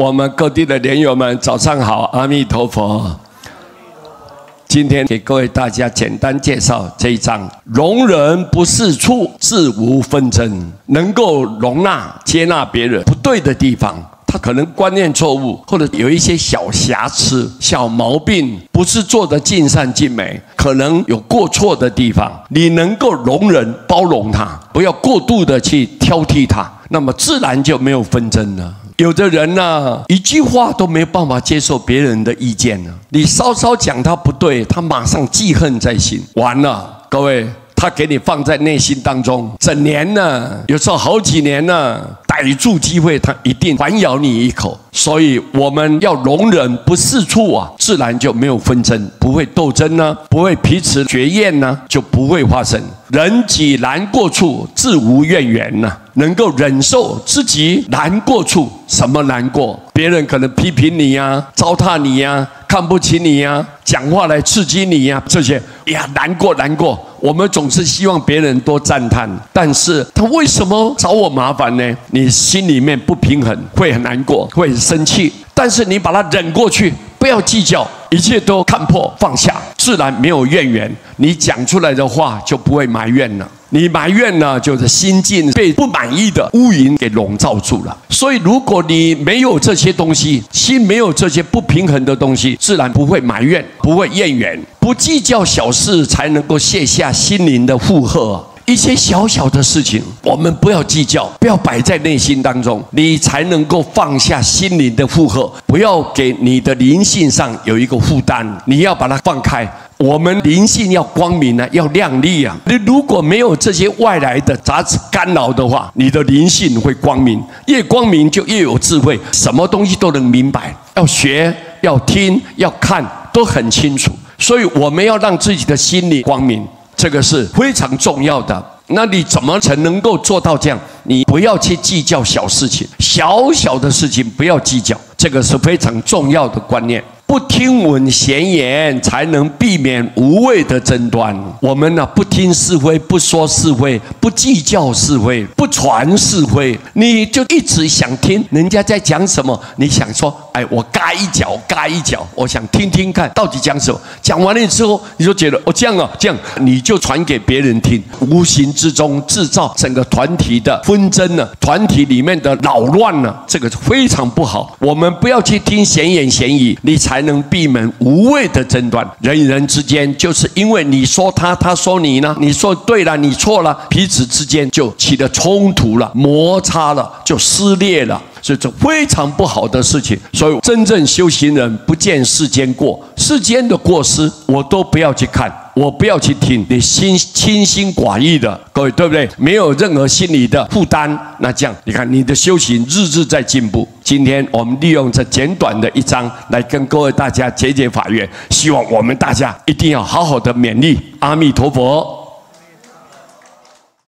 我们各地的莲友们，早上好，阿弥陀佛。今天给各位大家简单介绍这一章：容人不是处，自无纷争。能够容纳、接纳别人不对的地方，他可能观念错误，或者有一些小瑕疵、小毛病，不是做得尽善尽美，可能有过错的地方，你能够容忍、包容他，不要过度的去挑剔他，那么自然就没有纷争了。有的人呢，一句话都没有办法接受别人的意见呢。你稍稍讲他不对，他马上记恨在心，完了，各位，他给你放在内心当中，整年呢，有时候好几年呢，逮住机会，他一定反咬你一口。所以我们要容忍不是处啊，自然就没有纷争，不会斗争呢，不会彼此绝厌呢，就不会发生。人己难过处，自无怨言呢。能够忍受自己难过处，什么难过？别人可能批评你呀、糟蹋你呀、看不起你呀、讲话来刺激你呀，这些呀，难过难过。我们总是希望别人多赞叹，但是他为什么找我麻烦呢？你心里面不平衡，会很难过，会很生气，但是你把它忍过去，不要计较，一切都看破放下，自然没有怨言。你讲出来的话就不会埋怨了。你埋怨呢，就是心境被不满意的乌云给笼罩住了。所以，如果你没有这些东西，心没有这些不平衡的东西，自然不会埋怨，不会怨言，不计较小事，才能够卸下心灵的负荷。一些小小的事情，我们不要计较，不要摆在内心当中，你才能够放下心灵的负荷，不要给你的灵性上有一个负担，你要把它放开。我们灵性要光明啊，要亮丽啊！你如果没有这些外来的杂质干扰的话，你的灵性会光明，越光明就越有智慧，什么东西都能明白。要学、要听、要看，都很清楚。所以我们要让自己的心里光明，这个是非常重要的。那你怎么才能够做到这样？你不要去计较小事情，小小的事情不要计较，这个是非常重要的观念。不听闻闲言，才能避免无谓的争端。我们呢，不听是非，不说是非，不计较是非，不传是非，你就一直想听人家在讲什么，你想说，哎，我嘎一脚，嘎一脚，我想听听看到底讲什么。讲完了之后，你就觉得这样啊，这样你就传给别人听，无形之中制造整个团体的纷争呢，团体里面的扰乱呢，这个非常不好。我们不要去听闲言闲语，你才能避免无谓的争端。人与人之间，就是因为你说他，他说你呢，你说对了，你错了，彼此之间就起了冲突了，摩擦了，就撕裂了。所以这非常不好的事情。所以真正修行人不见世间过，世间的过失我都不要去看，我不要去听，你清心寡欲的，各位对不对？没有任何心理的负担，那这样你看你的修行日日在进步。今天我们利用这简短的一章来跟各位大家解解法缘，希望我们大家一定要好好的勉励。阿弥陀佛。